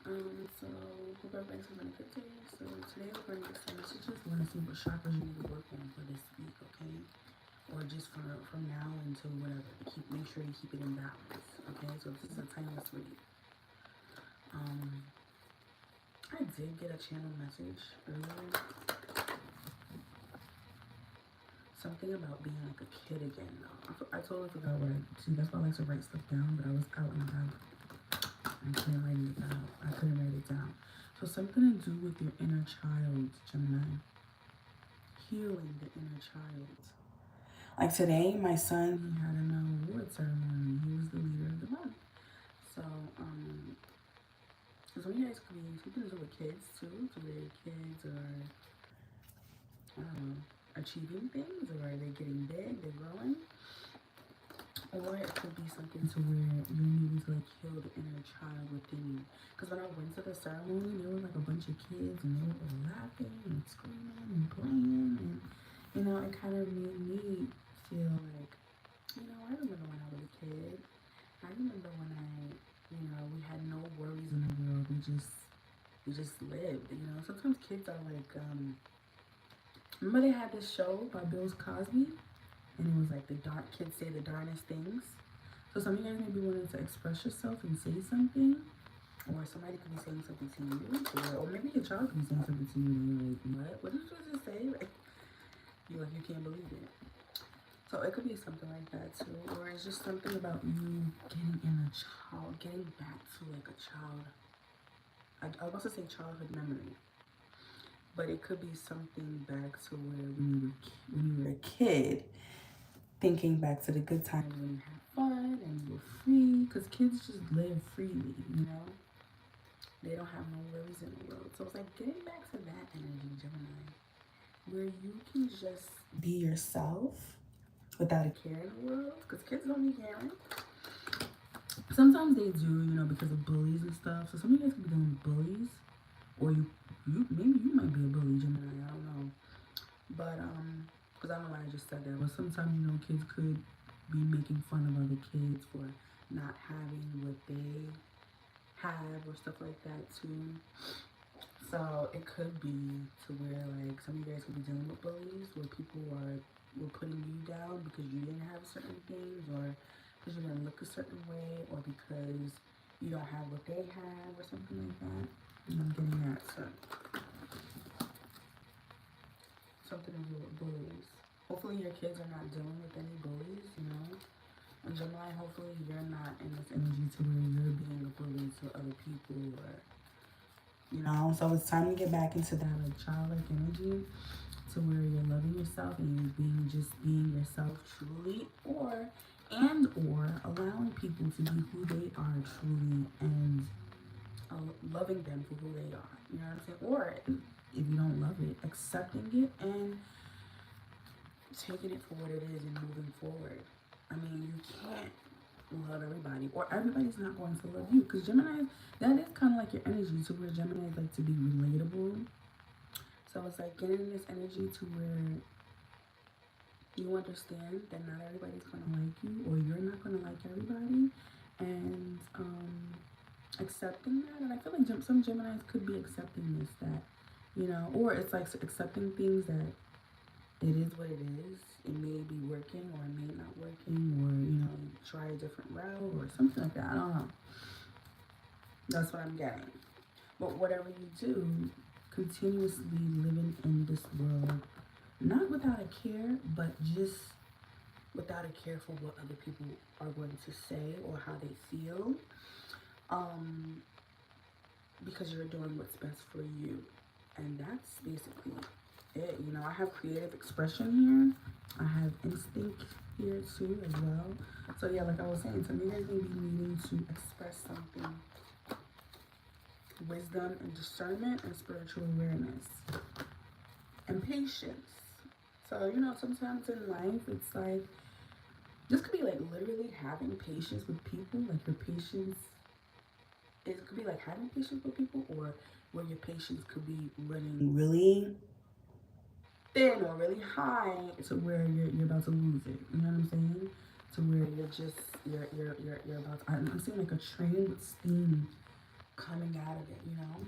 So hope everybody's having a good day. So today we're going to get some messages. We're going to see what chakras you need to work on for this week, okay? Or just from now until whatever. Make sure you keep it in balance, okay? So this is a timeless read. I did get a channel message earlier. Something about being like a kid again, though. I totally forgot what I see. That's why I like to write stuff down, but I was out and about. I couldn't write it down. So something to do with your inner child, Gemini. Healing the inner child. Like today, my son, he had an award ceremony. He was the leader of the month. So, some of you guys could be something to do with kids too, to where kids are, I don't know, achieving things, or are they getting big, they're growing. Or it could be something to where you need to like heal the inner child within you. Because when I went to the ceremony, there was like a bunch of kids and they were laughing and screaming and playing, and it kind of made me feel like, I remember when I was a kid. I remember when we had no worries in the world. We just lived. Sometimes kids are like, remember they had this show by Bill Cosby, and it was like the dark kids say the darnest things. So some of you guys may be wanting to express yourself and say something, or somebody could be saying something to you, or maybe your child could be saying something to you, and you're like, what did you just say? Like, you can't believe it. So it could be something like that too, or it's just something about you getting back to like a child. I was about to say childhood memory, but it could be something back to where when you were a kid, thinking back to the good times when you had fun and you were free, because kids just live freely. They don't have no worries in the world. So it's like getting back to that energy, Gemini, where you can just be yourself without a care in the world, because kids don't need caring. Sometimes they do, because of bullies and stuff. So some of you guys could be dealing with bullies, or maybe you might be a bully, Gemini. I don't know, but because I don't know why I just said that. But sometimes kids could be making fun of other kids for not having what they have or stuff like that too. So it could be to where like some of you guys could be dealing with bullies, where people were putting you down because you didn't have certain things, or because you didn't look a certain way, or because you don't have what they have, or something like that. And I'm getting that. So something to do with bullies. Hopefully your kids are not dealing with any bullies, And Gemini, hopefully you're not in this energy to where you're being a bully to other people, or so it's time to get back into that like childlike energy, to where you're loving yourself and you're being yourself truly, or allowing people to be who they are truly, and loving them for who they are. You know what I'm saying? Or if you don't love it, accepting it and taking it for what it is and moving forward. I mean, you can't love everybody, or everybody's not going to love you, because Gemini, that is kind of like your energy, to where Geminis like to be relatable. So it's like getting in this energy to where you understand that not everybody's going to like you, or you're not going to like everybody, and accepting that. And I feel like some Geminis could be accepting this, that or it's like accepting things that it is what it is. It may be working, or it may not working, or try a different route or something like that. I don't know. That's what I'm getting. But whatever you do, continuously living in this world, not without a care, but just without a care for what other people are going to say or how they feel. Because you're doing what's best for you. And that's basically it. I have creative expression here. I have instinct here too as well. So yeah, like I was saying, some of you guys may be needing to express something. Wisdom and discernment and spiritual awareness. And patience. So, sometimes in life it's like, this could be like literally having patience with people. Like your patience, it could be like having patience with people, or where your patience could be running really thin or really high, to where you're about to lose it. You know what I'm saying? To where you're about to, I'm seeing like a train with steam coming out of it, you know.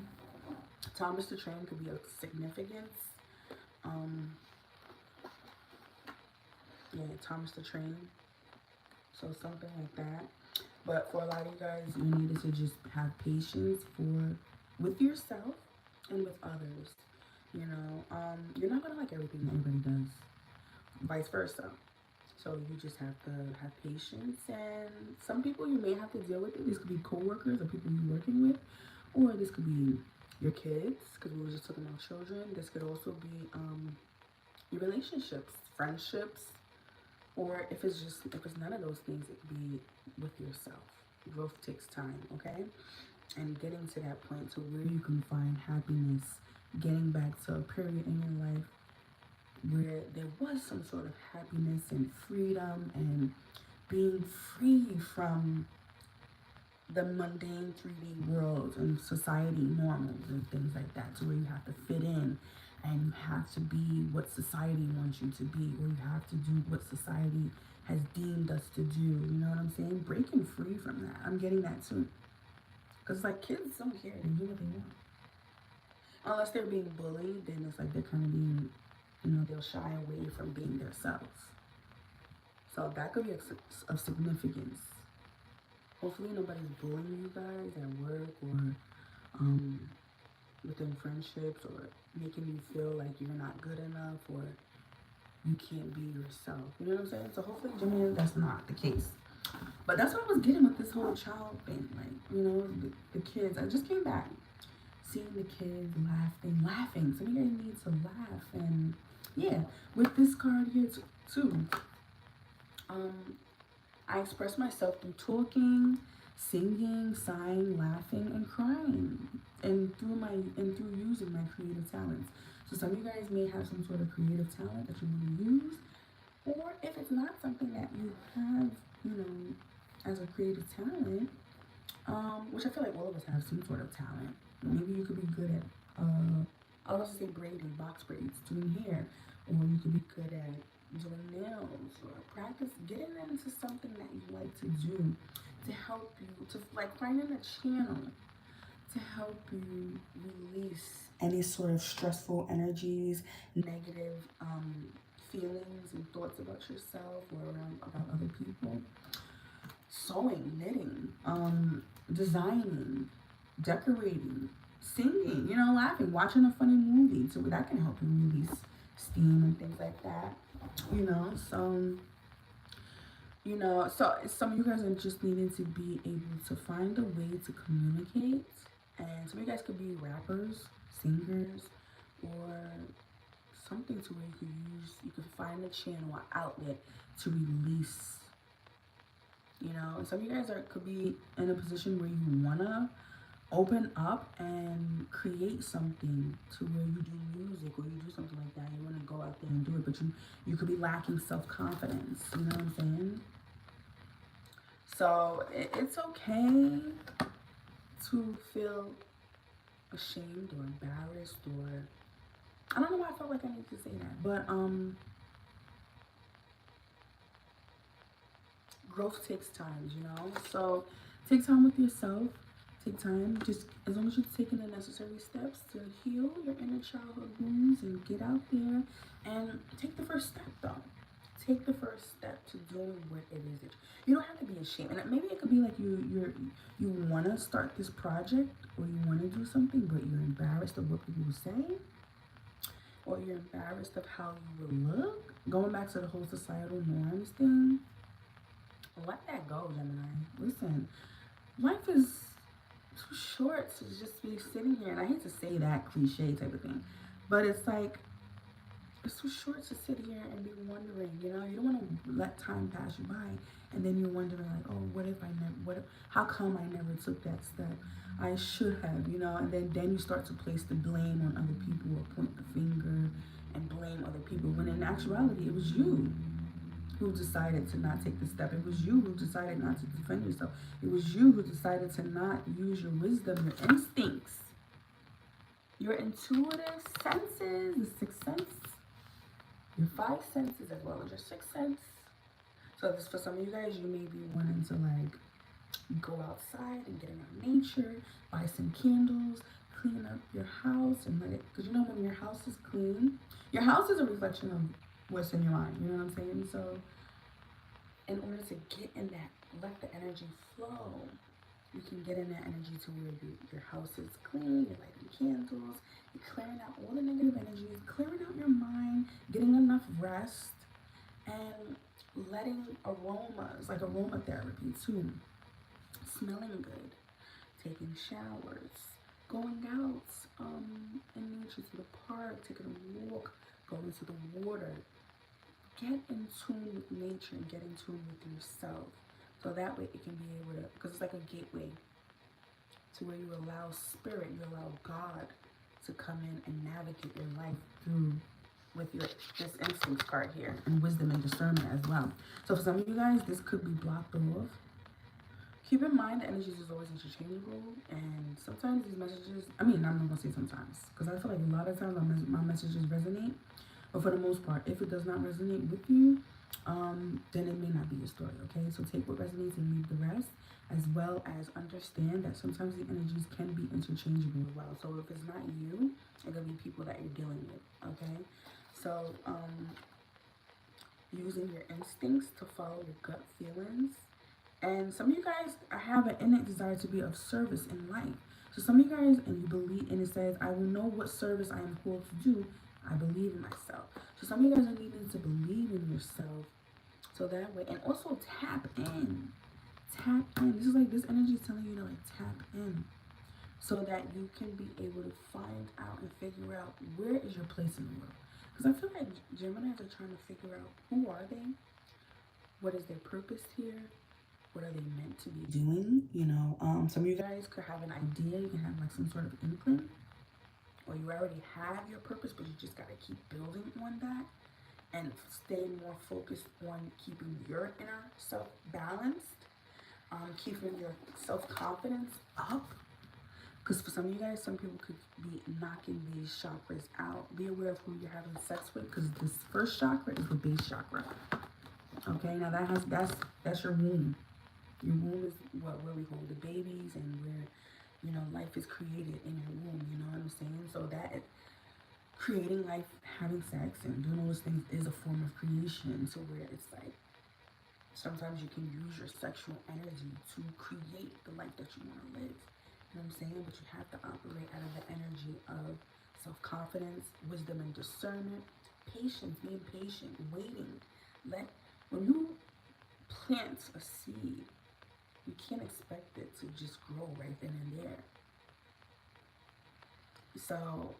Thomas the Train could be of significance. Um, yeah, Thomas the Train. So something like that. But for a lot of you guys, you needed to just have patience with yourself and with others. You know, you're not gonna like everything everybody does. Vice versa. So you just have to have patience, and some people you may have to deal with it. This could be coworkers or people you're working with, or this could be your kids, because we were just talking about children. This could also be your relationships, friendships, or if it's none of those things, it could be with yourself. Growth takes time, okay? And getting to that point to where you can find happiness, getting back to a period in your life where there was some sort of happiness and freedom and being free from the mundane 3D world and society normals and things like that, to where you have to fit in and you have to be what society wants you to be, or you have to do what society has deemed us to do. You know what I'm saying? Breaking free from that. I'm getting that too. Because like kids don't care. They do what they want. Unless they're being bullied, then it's like they're kind of being, you know, they'll shy away from being themselves. So that could be of significance. Hopefully nobody's bullying you guys at work or within friendships, or making you feel like you're not good enough or you can't be yourself. You know what I'm saying? So hopefully, Gemini, that's not the case. But that's what I was getting with this whole child thing. Like, you know, the kids. I just came back. Seeing the kids laughing. Some of you guys need to laugh. And yeah, with this card here too. I express myself through talking, singing, sighing, laughing, and crying, and through using my creative talents. So some of you guys may have some sort of creative talent that you want to use, or if it's not something that you have, you know, as a creative talent, which I feel like all of us have some sort of talent. Maybe you could be good at, I'll also say braiding, box braids, doing hair, or you could be good at doing nails, or practice getting into something that you like to do to help you, to like finding a channel to help you release any sort of stressful energies, negative feelings and thoughts about yourself or about other people. Sewing, knitting, designing, decorating, singing, you know, laughing, watching a funny movie. So that can help you release steam and things like that. So some of you guys are just needing to be able to find a way to communicate. And some of you guys could be rappers, singers, or something to where you could find a channel or outlet to release. And some of you guys could be in a position where you wanna open up and create something to where you do music or you do something like that. You want to go out there and do it, but you could be lacking self-confidence. You know what I'm saying? So it's okay to feel ashamed or embarrassed, or I don't know why I felt like I need to say that, but growth takes time, so take time with yourself. Take time, just as long as you're taking the necessary steps to heal your inner childhood wounds and get out there and take the first step, though. Take the first step to doing what it is that you don't have to be ashamed. And maybe it could be like you want to start this project, or you want to do something, but you're embarrassed of what people will say, or you're embarrassed of how you will look. Going back to the whole societal norms thing, let that go, Gemini. Listen, life is too short to just be sitting here, and I hate to say that cliche type of thing, but it's like, it's too short to sit here and be wondering, you don't want to let time pass you by, and then you're wondering like, oh, how come I never took that step? I should have, and then you start to place the blame on other people, or point the finger and blame other people, when in actuality, it was you who decided to not take the step. It was you who decided not to defend yourself. It was you who decided to not use your wisdom, your instincts, your intuitive senses, the sixth sense, your five senses, as well as your sixth sense. So this, for some of you guys, you may be wanting to like Go outside and get around nature, buy some candles, clean up your house and let it, because you know when your house is clean, your house is a reflection of what's in your mind, you know what I'm saying? So in order to get in that, let the energy flow, you can get in that energy to where your house is clean, you're lighting candles, you're clearing out all the negative energies, clearing out your mind, getting enough rest, and letting aromas, like aromatherapy too, smelling good, taking showers, going out in nature to the park, taking a walk, going to the water. Get in tune with nature and get in tune with yourself. So that way it can be able to, because it's like a gateway to where you allow spirit, you allow God to come in and navigate your life through with your this instinct card here, and wisdom and discernment as well. So for some of you guys, this could be blocked off. Keep in mind the energies is always interchangeable, and sometimes these messages, I'm not gonna say sometimes, because I feel like a lot of times my messages resonate, but for the most part, if it does not resonate with you, then it may not be your story, okay? So take what resonates and leave the rest, as well as understand that sometimes the energies can be interchangeable as well. So if it's not you, it could be people that you're dealing with, okay? So using your instincts to follow your gut feelings. And some of you guys have an innate desire to be of service in life. So some of you guys, and you believe, and it says, I will know what service I am called to do. I believe in myself. So some of you guys are needing to believe in yourself. So that way, and also tap in. Tap in. This is like, this energy is telling you to like tap in. So that you can be able to find out and figure out where is your place in the world. Because I feel like Geminis are trying to figure out who are they? What is their purpose here? What are they meant to be doing? You know, some of you guys could have an idea. You can have like some sort of inkling, or you already have your purpose, but you just got to keep building on that and stay more focused on keeping your inner self balanced, keeping your self-confidence up. Because for some of you guys, some people could be knocking these chakras out. Be aware of who you're having sex with, because this first chakra is the base chakra. Okay, now that's your womb. Your womb is where we hold the babies and where, you know, life is created in your womb. You know what I'm saying? So that creating life, having sex, and doing all those things is a form of creation. So where it's like sometimes you can use your sexual energy to create the life that you want to live. You know what I'm saying? But you have to operate out of the energy of self-confidence, wisdom and discernment, patience, being patient, waiting. When you plant a seed, you can't expect it to just grow right then and there. So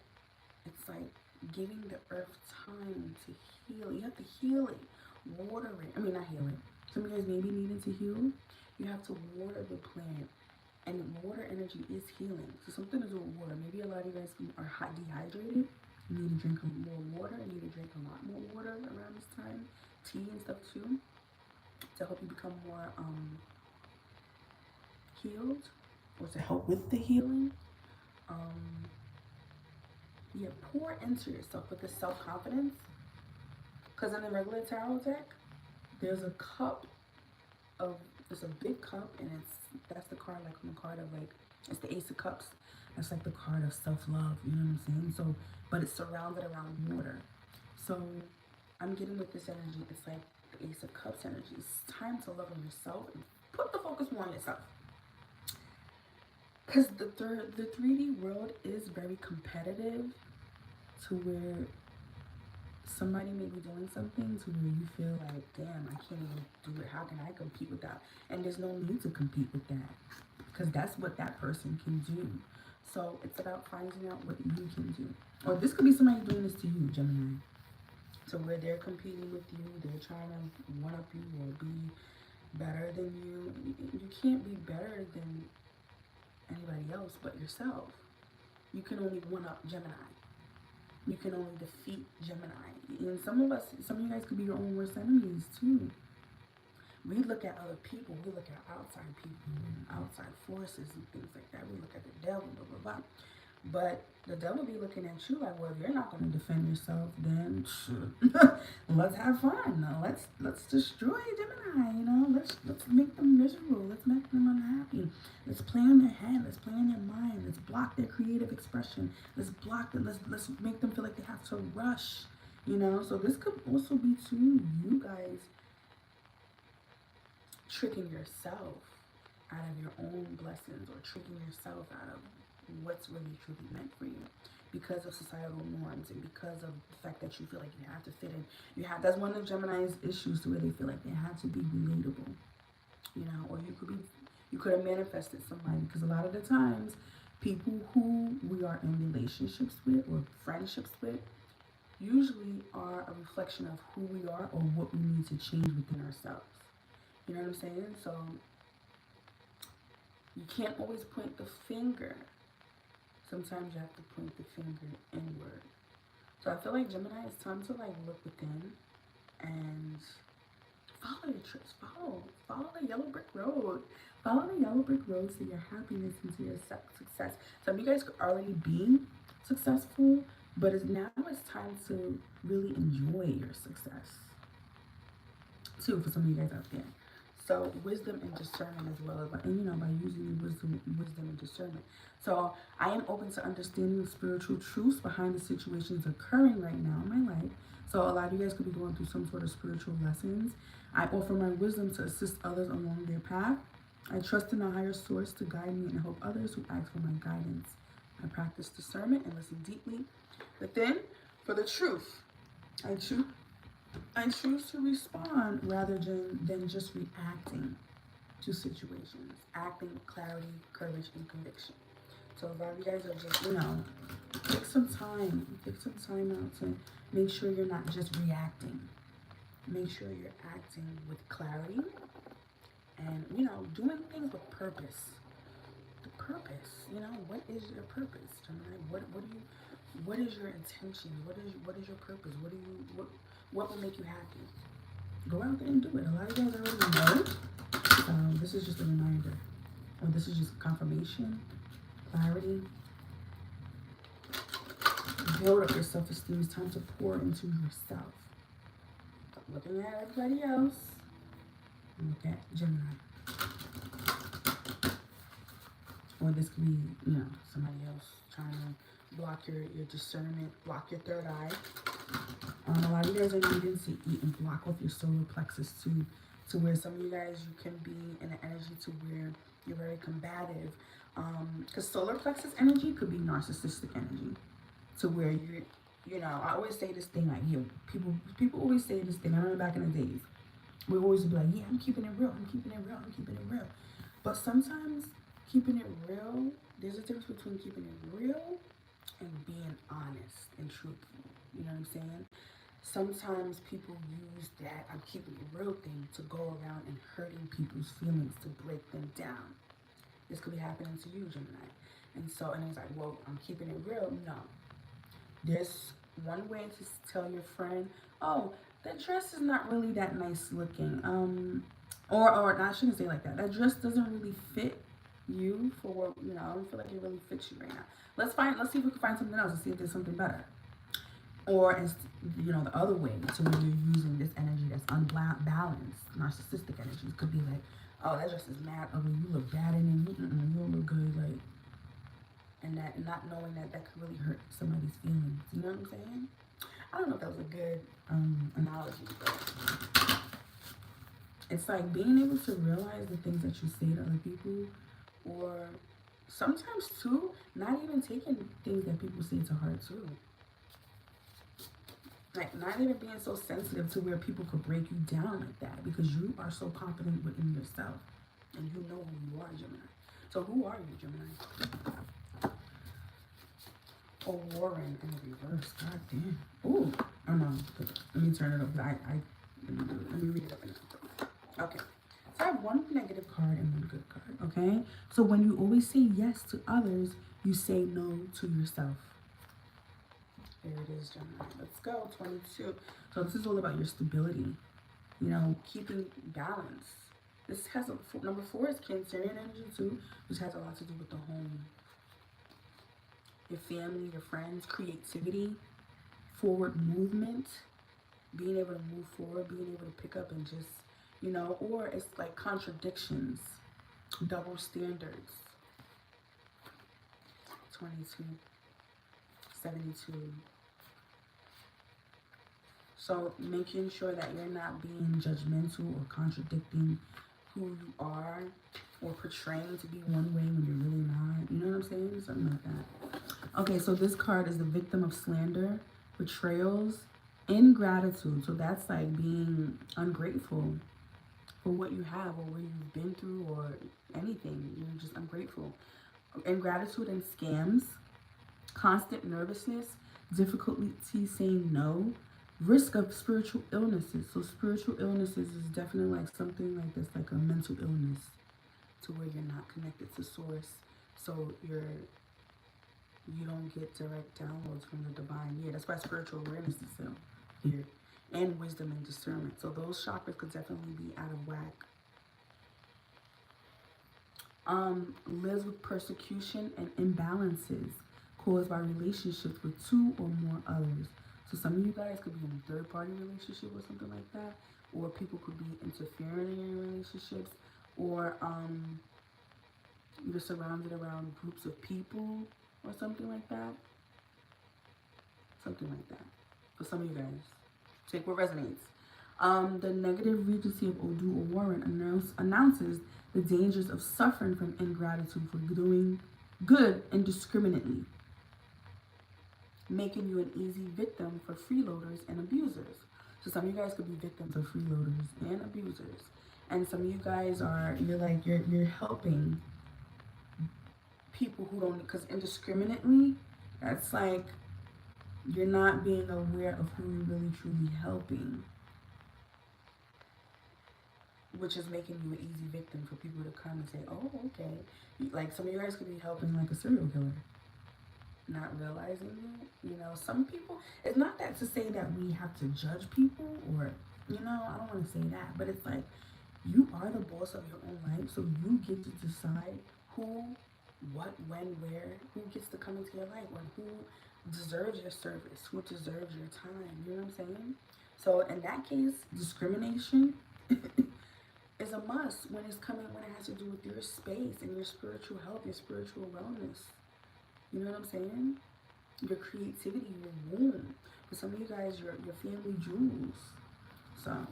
it's like giving the earth time to heal. You have to heal it, water it. Not heal it. Some of you guys may be needing to heal. You have to water the plant. And water energy is healing. So something to do with water. Maybe a lot of you guys are dehydrated. You need to drink more water. You need to drink a lot more water around this time. Tea and stuff too, to help you become more healed, or to help with the healing. Yeah, pour into yourself with the self-confidence. Because in the regular tarot deck, there's a cup of, it's a big cup, and that's the card, like on the card of like, it's the Ace of Cups. That's like the card of self-love, you know what I'm saying? So, but it's surrounded around water. So I'm getting with this energy, it's like the Ace of Cups energy. It's time to love on yourself and put the focus more on yourself. Because the 3D world is very competitive, to where somebody may be doing something to where you feel like, damn, I can't even do it. How can I compete with that? And there's no need to compete with that, because that's what that person can do. So it's about finding out what you can do. Or this could be somebody doing this to you, Gemini. So where they're competing with you, they're trying to one-up you or be better than you. You can't be better than anybody else but yourself. You can only one-up Gemini. You can only defeat Gemini. And some of you guys could be your own worst enemies too. We look at other people, we look at outside people and outside forces and things like that. We look at the devil, blah, blah, blah. But the devil be looking at you like, well, if you're not going to defend yourself, then let's have fun. No, let's destroy Gemini. You know, let's make them miserable. Let's make them unhappy. Let's play on their head. Let's play on their mind. Let's block their creative expression. Let's block them. Let's make them feel like they have to rush. You know, so this could also be too you guys tricking yourself out of your own blessings, or tricking yourself out of what's really truly meant for you, because of societal norms and because of the fact that you feel like you have to fit in. That's one of Gemini's issues, to where they feel like they have to be relatable, you know. Or you could have manifested somebody, because a lot of the times people who we are in relationships with or friendships with usually are a reflection of who we are or what we need to change within ourselves. You know what I'm saying? So you can't always point the finger. Sometimes you have to point the finger inward. So I feel like Gemini, it's time to like look within and follow your trips. Follow the yellow brick road. Follow the yellow brick road to your happiness and to your success. Some of you guys could already be successful, but now it's time to really enjoy your success too, for some of you guys out there. So wisdom and discernment as well, and you know, by using your wisdom and discernment. So I am open to understanding the spiritual truths behind the situations occurring right now in my life. So a lot of you guys could be going through some sort of spiritual lessons. I offer my wisdom to assist others along their path. I trust in a higher source to guide me and help others who ask for my guidance. I practice discernment and listen deeply within for the truth. I choose to respond rather than just reacting to situations, acting with clarity, courage, and conviction. So a lot of you guys are just, you know, take some time out to make sure you're not just reacting. Make sure you're acting with clarity and, you know, doing things with purpose. The purpose, you know, what is your purpose, Gemini? What is your intention? What is your purpose? What will make you happy? Go out there and do it. A lot of you guys already know. This is just a reminder, or this is just confirmation, clarity. Build up your self-esteem. It's time to pour into yourself. Stop looking at everybody else. Look at Gemini. Or this could be, you know, somebody else trying to block your discernment, block your third eye. A lot of you guys are needing to eat and block off your solar plexus too, to where some of you guys, you can be in an energy to where you're very combative. Because solar plexus energy could be narcissistic energy, to where you know, I always say this thing like, people always say this thing. I remember back in the days, we always be like, yeah, I'm keeping it real, I'm keeping it real, I'm keeping it real. But sometimes keeping it real, there's a difference between keeping it real and being honest and truthful. You know what I'm saying? Sometimes people use that I'm keeping it real thing to go around and hurting people's feelings, to break them down. This could be happening to you, Gemini. And it's like, well, I'm keeping it real. No. There's one way to tell your friend, oh, that dress is not really that nice looking. Or I shouldn't say like that. That dress doesn't really fit you for what, you know, I don't feel like it really fits you right now. Let's see if we can find something else and see if there's something better. Or, you know, the other way, to where you're using this energy that's unbalanced, narcissistic energy. It could be like, oh, that dress is mad ugly, you look bad in it, you don't look good, like, and that, not knowing that could really hurt somebody's feelings. You know what I'm saying? I don't know if that was a good analogy, but it's like being able to realize the things that you say to other people, or sometimes too, not even taking things that people say to heart too. Like, not even being so sensitive to where people could break you down like that, because you are so confident within yourself and you know who you are, Gemini. So who are you, Gemini? Oh, Warren in the reverse. God damn. Ooh. Oh no. Let me turn it up. Let me read it up in the Okay. So I have one negative card and one good card. Okay. So when you always say yes to others, you say no to yourself. There it is, Gemini. Let's go. 22. So this is all about your stability. You know, keeping balance. This has number 4 is Cancerian energy too, which has a lot to do with the home. your family, your friends, creativity, forward movement, being able to move forward, being able to pick up and just, you know, or it's like contradictions, double standards. 22, 72. So making sure that you're not being judgmental or contradicting who you are, or portraying to be one way when you're really not. You know what I'm saying? Something like that. Okay, so this card is the victim of slander, betrayals, ingratitude. So that's like being ungrateful for what you have or where you've been through or anything. You're just ungrateful. Ingratitude and scams, constant nervousness, difficulty saying no, risk of spiritual illnesses. So spiritual illnesses is definitely like something like this, like a mental illness, to where you're not connected to source, so you don't get direct downloads from the divine. Yeah, that's why spiritual awareness is still here, and wisdom and discernment. So those chakras could definitely be out of whack. Lives with persecution and imbalances caused by relationships with two or more others. So some of you guys could be in a third-party relationship or something like that, or people could be interfering in your relationships, or you're surrounded around groups of people or something like that. Something like that. For some of you guys. Take what resonates. The negative regency of Odu or Warren announces the dangers of suffering from ingratitude for doing good indiscriminately, making you an easy victim for freeloaders and abusers. So some of you guys could be victims of freeloaders and abusers. And some of you guys you're helping people who don't, because indiscriminately, that's like you're not being aware of who you're really truly helping, which is making you an easy victim for people to come and say, oh, okay. Like some of you guys could be helping like a serial killer, not realizing it. You know, some people, it's not that to say that we have to judge people, or, you know, I don't want to say that, but it's like you are the boss of your own life, so you get to decide who, what, when, where, who gets to come into your life, or who deserves your service, who deserves your time. You know what I'm saying? So in that case, discrimination is a must when it's coming, when it has to do with your space and your spiritual health, your spiritual wellness. You know what I'm saying? Your creativity, your womb. For some of you guys, your family jewels. So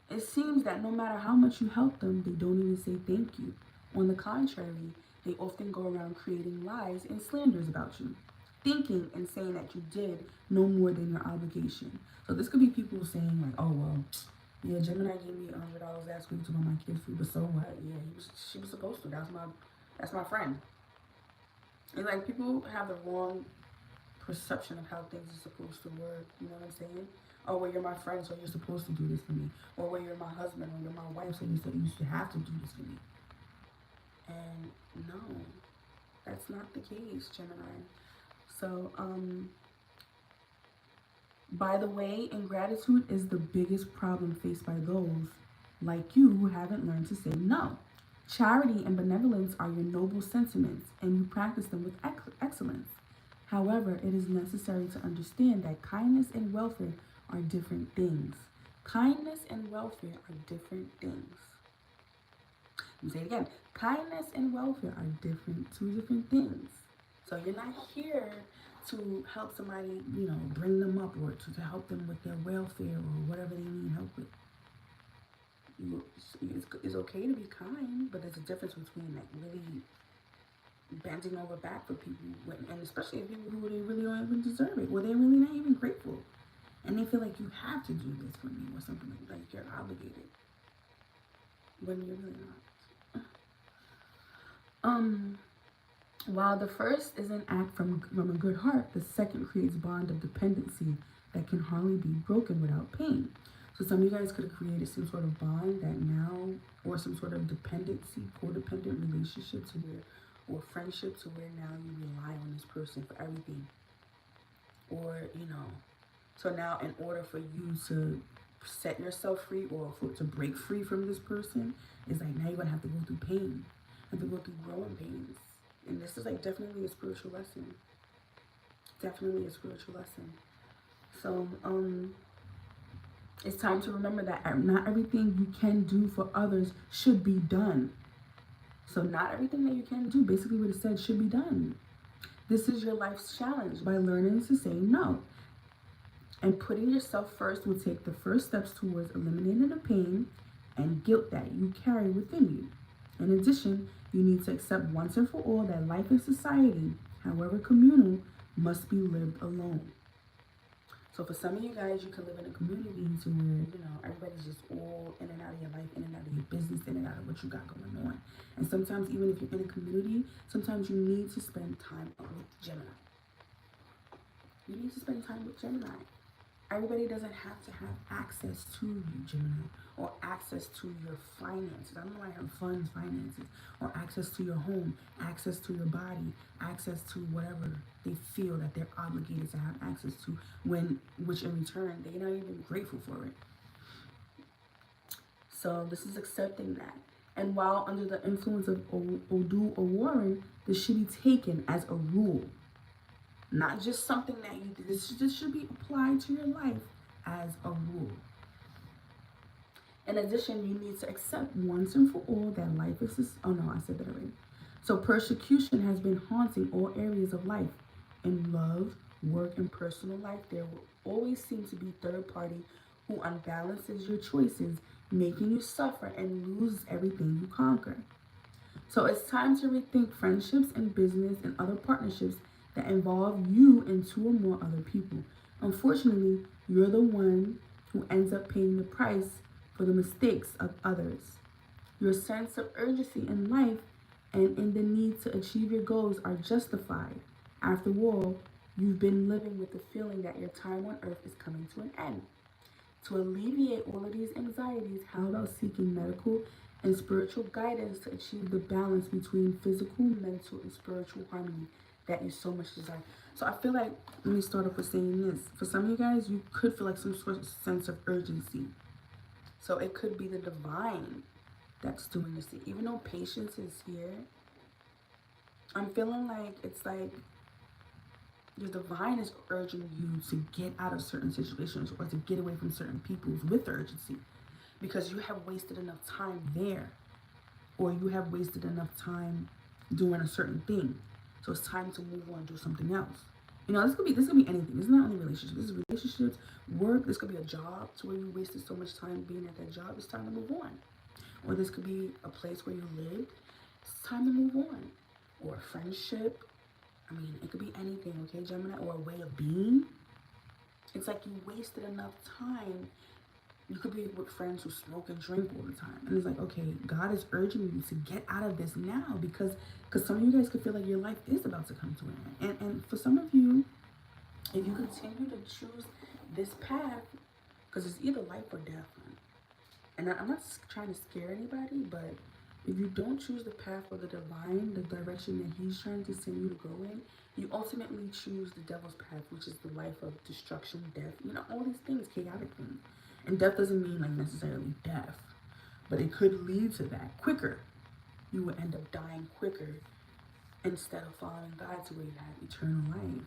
it seems that no matter how much you help them, they don't even say thank you. On the contrary, they often go around creating lies and slanders about you, thinking and saying that you did no more than your obligation. So this could be people saying like, oh, well, yeah, Gemini gave me $100 last week to buy my kids food, but so what? Yeah, she was supposed to. That's my friend. And like people have the wrong perception of how things are supposed to work. You know what I'm saying? Oh, well, you're my friend, so you're supposed to do this for me. Or, well, you're my husband, or you're my wife, so you should have to do this for me. And no, that's not the case, Gemini. So, by the way, ingratitude is the biggest problem faced by those like you who haven't learned to say no. Charity and benevolence are your noble sentiments, and you practice them with excellence. However, it is necessary to understand that kindness and welfare are different things. Kindness and welfare are different things. Let me say it again. Kindness and welfare are two different things. So you're not here to help somebody, you know, bring them up, or to help them with their welfare or whatever they need help with. It's okay to be kind, but there's a difference between like really bending over back for people, and especially people who they really don't even deserve it, or they're really not even grateful, and they feel like you have to do this for me or something like you're obligated when you're really not. While the first is an act from a good heart, the second creates a bond of dependency that can hardly be broken without pain. So some of you guys could have created some sort of bond that now, or some sort of dependency, codependent relationship to where, or friendship to where now you rely on this person for everything. Or, you know, so now in order for you to set yourself free, or to break free from this person, is like now you're going to have to go through pain, have to go through growing pains. And this is like definitely a spiritual lesson. Definitely a spiritual lesson. So, it's time to remember that not everything you can do for others should be done. So not everything that you can do, basically what it said, should be done. This is your life's challenge by learning to say no. And putting yourself first will take the first steps towards eliminating the pain and guilt that you carry within you. In addition, you need to accept once and for all that life in society, however communal, must be lived alone. So for some of you guys, you could live in a community to where, everybody's just all in and out of your life, in and out of your business, in and out of what you got going on. And sometimes even if you're in a community, sometimes you need to spend time with Gemini. You need to spend time with Gemini. Everybody doesn't have to have access to you, Gemini, or access to your finances. I don't know why I have funds, finances, or access to your home, access to your body, access to whatever they feel that they're obligated to have access to, which in return, they're not even grateful for it. So this is accepting that. And while under the influence of Odu or Warren, this should be taken as a rule. Not just something that you do. This should be applied to your life as a rule. In addition, you need to accept once and for all that life is... Oh no, I said that already. So persecution has been haunting all areas of life. In love, work, and personal life, there will always seem to be third party who unbalances your choices, making you suffer and lose everything you conquer. So it's time to rethink friendships and business and other partnerships that involve you and two or more other people. Unfortunately, you're the one who ends up paying the price for the mistakes of others. Your sense of urgency in life and in the need to achieve your goals are justified. After all, you've been living with the feeling that your time on earth is coming to an end. To alleviate all of these anxieties, how about seeking medical and spiritual guidance to achieve the balance between physical, mental, and spiritual harmony that you so much desire? So I feel like, let me start off with saying this. For some of you guys, you could feel like some sort of sense of urgency. So it could be the divine that's doing this. Even though patience is here, I'm feeling like it's like the divine is urging you to get out of certain situations or to get away from certain people with urgency, because you have wasted enough time there, or you have wasted enough time doing a certain thing. So it's time to move on and do something else. This could be anything. This is not only relationships. This is relationships, work. This could be a job to where you wasted so much time being at that job. It's time to move on. Or this could be a place where you live. It's time to move on. Or a friendship. It could be anything, okay, Gemini? Or a way of being. It's like you wasted enough time. You could be with friends who smoke and drink all the time. And it's like, okay, God is urging you to get out of this now, because some of you guys could feel like your life is about to come to an end. And for some of you, if you continue to choose this path, because it's either life or death. And I'm not trying to scare anybody, but if you don't choose the path of the divine, the direction that he's trying to send you to go in, you ultimately choose the devil's path, which is the life of destruction, death, all these things, chaotic things. And death doesn't mean like necessarily death, but it could lead to that quicker. You would end up dying quicker instead of following God to where you have eternal life,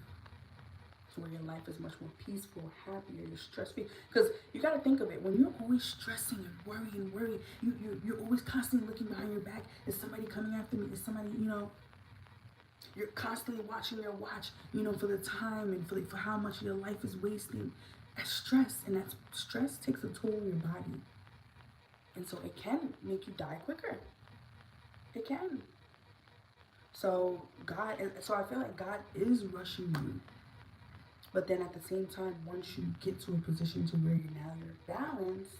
to where your life is much more peaceful, happier, you're stress-free. Because you got to think of it, when you're always stressing and worrying, you're always constantly looking behind your back. Is somebody coming after me? Is somebody, you're constantly watching your watch, for the time and for how much your life is wasting. That's stress, and that stress takes a toll on your body. And so it can make you die quicker. It can. So I feel like God is rushing you. But then at the same time, once you get to a position to where you're balanced,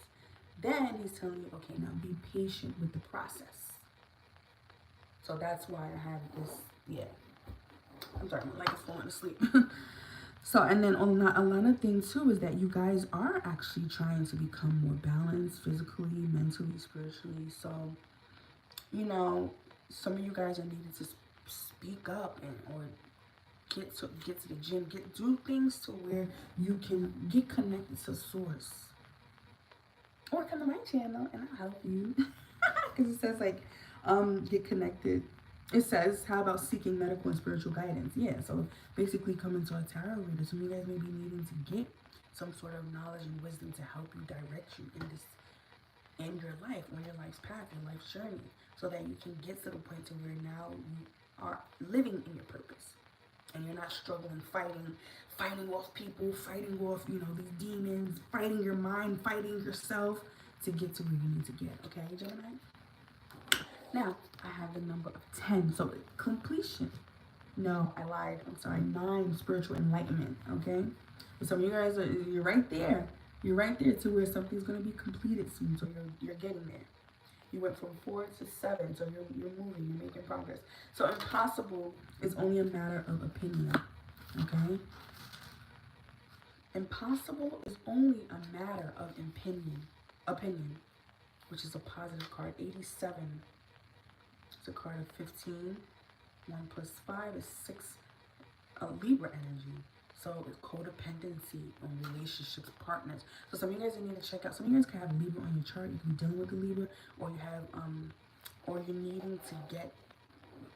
then he's telling you, okay, now be patient with the process. So that's why I have this, I'm sorry, my leg is falling asleep. So, and then another thing too is that you guys are actually trying to become more balanced physically, mentally, spiritually. So, some of you guys are needed to speak up or get to the gym, do things to where you can get connected to source. Or come to my channel and I'll help you. Because it says like, get connected It says, how about seeking medical and spiritual guidance? Yeah, so basically coming to a tarot reader. Some of you guys may be needing to get some sort of knowledge and wisdom to help you direct you in this, in your life, on your life's path, your life's journey, so that you can get to the point to where now you are living in your purpose. And you're not struggling, fighting off people, fighting off, you know, these demons, fighting your mind, fighting yourself to get to where you need to get. Okay, Gemini? Now, I have the number of 10. So, completion. No, I lied. I'm sorry. 9, spiritual enlightenment. Okay? So some of you guys, you're right there. You're right there to where something's going to be completed soon. So, you're getting there. You went from 4 to 7, so you're moving, you're making progress. So impossible is only a matter of opinion, okay? Impossible is only a matter of opinion, which is a positive card. 87, it's a card of 15. 1 plus 5 is 6, a Libra energy. So it's codependency on relationships, partners. So some of you guys need to check out. Some of you guys can have Libra on your chart. You can be dealing with the Libra, or you have, or you're needing to get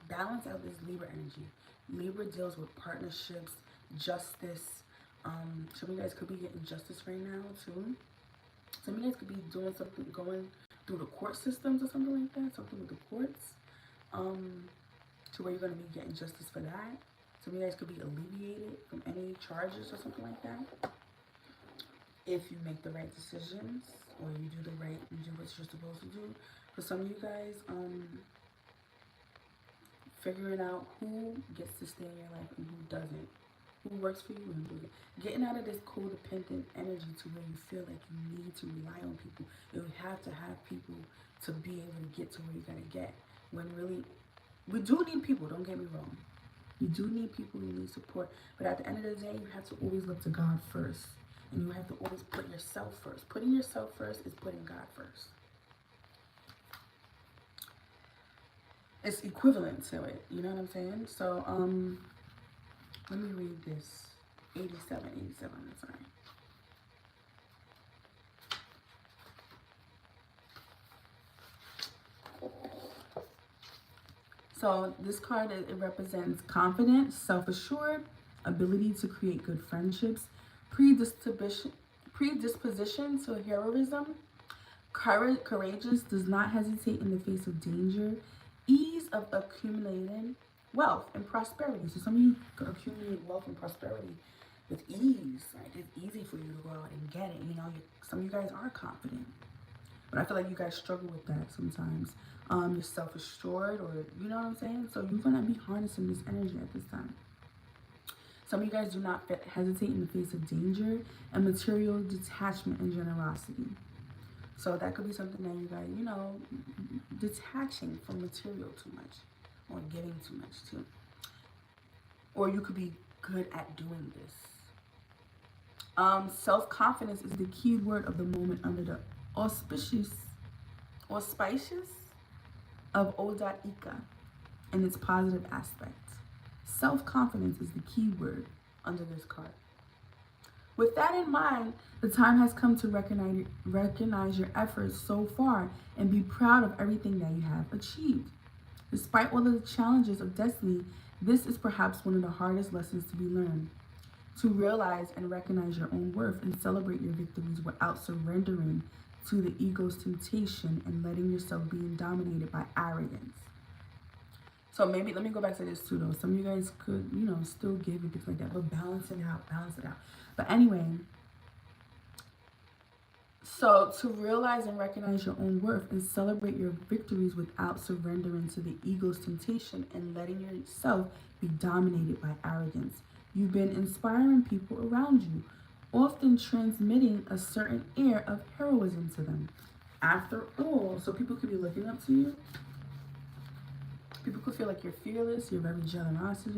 balance out this Libra energy. Libra deals with partnerships, justice. Some of you guys could be getting justice right now too. Some of you guys could be doing something, going through the court systems or something like that. Something with the courts, to where you're going to be getting justice for that. Some of you guys could be alleviated from any charges or something like that. If you make the right decisions, or you do what you're supposed to do. For some of you guys, figuring out who gets to stay in your life and who doesn't. Who works for you and who doesn't. Getting out of this codependent energy to where you feel like you need to rely on people. You have to have people to be able to get to where you gotta get. When really, we do need people, don't get me wrong. You do need people, you need support. But at the end of the day, you have to always look to God first. And you have to always put yourself first. Putting yourself first is putting God first. It's equivalent to it. You know what I'm saying? So, let me read this. 87, I'm sorry. So this card, it represents confidence, self-assured, ability to create good friendships, predisposition to heroism, courageous, does not hesitate in the face of danger, ease of accumulating wealth and prosperity. So some of you accumulate wealth and prosperity with ease. Like, it's easy for you to go out and get it. You know, some of you guys are confident. But I feel like you guys struggle with that sometimes. You're self-assured, or you know what I'm saying? So you're going to be harnessing this energy at this time. Some of you guys do not hesitate in the face of danger and material detachment and generosity. So that could be something that you guys, you know, detaching from material too much or giving too much too. Or you could be good at doing this. Self-confidence is the key word of the moment under the auspicious of Oda Ika and its positive aspect. Self-confidence is the key word under this card. With that in mind, the time has come to recognize your efforts so far and be proud of everything that you have achieved. Despite all of the challenges of destiny, this is perhaps one of the hardest lessons to be learned. To realize and recognize your own worth and celebrate your victories without surrendering to the ego's temptation and letting yourself be dominated by arrogance. So maybe, let me go back to this too though. Some of you guys could, you know, still give and things like that, but balance it out. But anyway, so to realize and recognize your own worth and celebrate your victories without surrendering to the ego's temptation and letting yourself be dominated by arrogance. You've been inspiring people around you, often transmitting a certain air of heroism to them. After all, so people could be looking up to you. People could feel like you're fearless, you're very generous, you're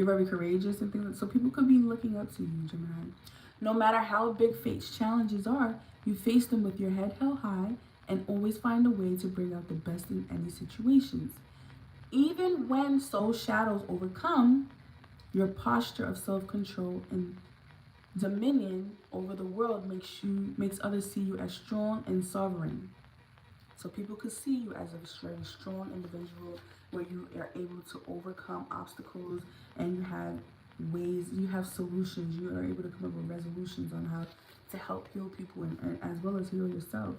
very courageous and things like that. So people could be looking up to you, Gemini. No matter how big fate's challenges are, you face them with your head held high and always find a way to bring out the best in any situations. Even when soul shadows overcome, your posture of self-control and dominion over the world makes others see you as strong and sovereign. So people could see you as a very strong individual where you are able to overcome obstacles and you have ways, you have solutions, you are able to come up with resolutions on how to help heal people and as well as heal yourself.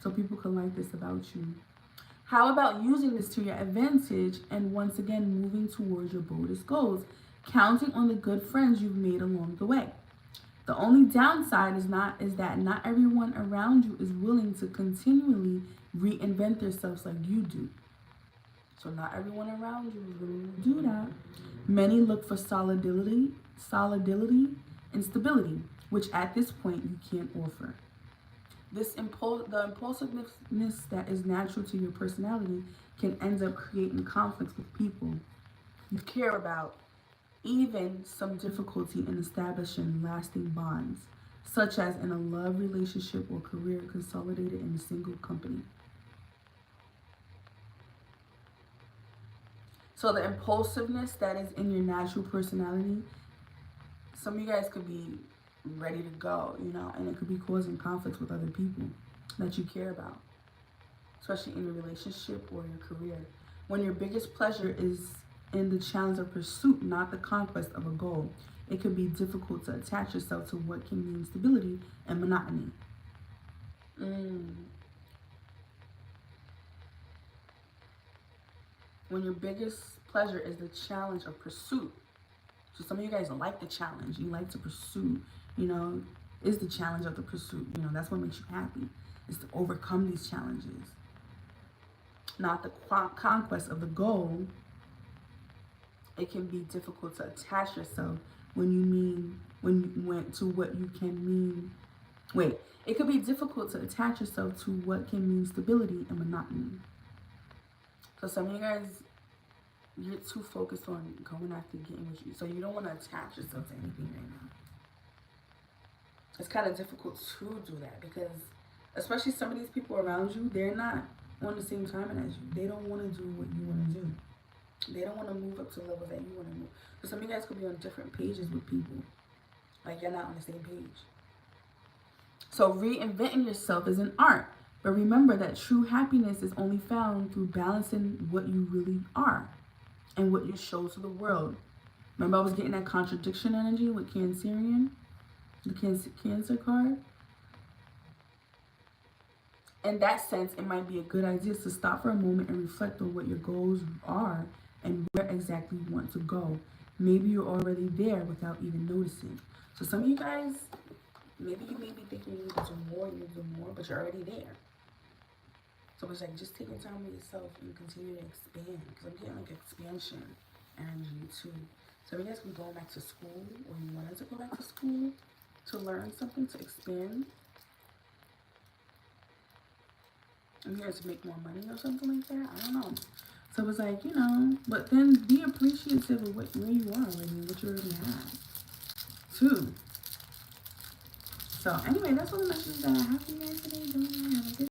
So people can like this about you. How about using this to your advantage and once again moving towards your boldest goals, counting on the good friends you've made along the way. The only downside is that not everyone around you is willing to continually reinvent themselves like you do. So not everyone around you is willing to do that. Many look for solidity, and stability, which at this point you can't offer. The impulsiveness that is natural to your personality can end up creating conflicts with people you care about, even some difficulty in establishing lasting bonds, such as in a love relationship or career consolidated in a single company. So the impulsiveness that is in your natural personality, some of you guys could be ready to go, and it could be causing conflicts with other people that you care about, especially in your relationship or your career. When your biggest pleasure is in the challenge of pursuit, not the conquest of a goal, it can be difficult to attach yourself to what can mean stability and monotony. When your biggest pleasure is the challenge of pursuit. So some of you guys like the challenge. You like to pursue, is the challenge of the pursuit. That's what makes you happy, is to overcome these challenges. Not the conquest of the goal. It can be difficult to attach yourself it could be difficult to attach yourself to what can mean stability and monotony. So some of you guys, you're too focused on going after getting what you, so you don't want to attach yourself to anything right now. It's kind of difficult to do that because, especially some of these people around you, they're not on the same timing as you. They don't want to do what you want to do. They don't want to move up to the level that you want to move. So some of you guys could be on different pages with people. Like you're not on the same page. So reinventing yourself is an art. But remember that true happiness is only found through balancing what you really are and what you show to the world. Remember I was getting that contradiction energy with Cancerian? The Cancer card? In that sense, it might be a good idea to stop for a moment and reflect on what your goals are and where exactly you want to go. Maybe you're already there without even noticing. So some of you guys, maybe you may be thinking you need to do more, but you're already there. So it's like just taking time with yourself and continue to expand. Because I'm getting like expansion energy too. So you guys can go back to school, or you wanted to go back to school to learn something, to expand. I'm here to make more money or something like that. I don't know. So it's like, but then be appreciative of where you are and what you already have too. So anyway, that's all the messages that I have for you guys today. Have a good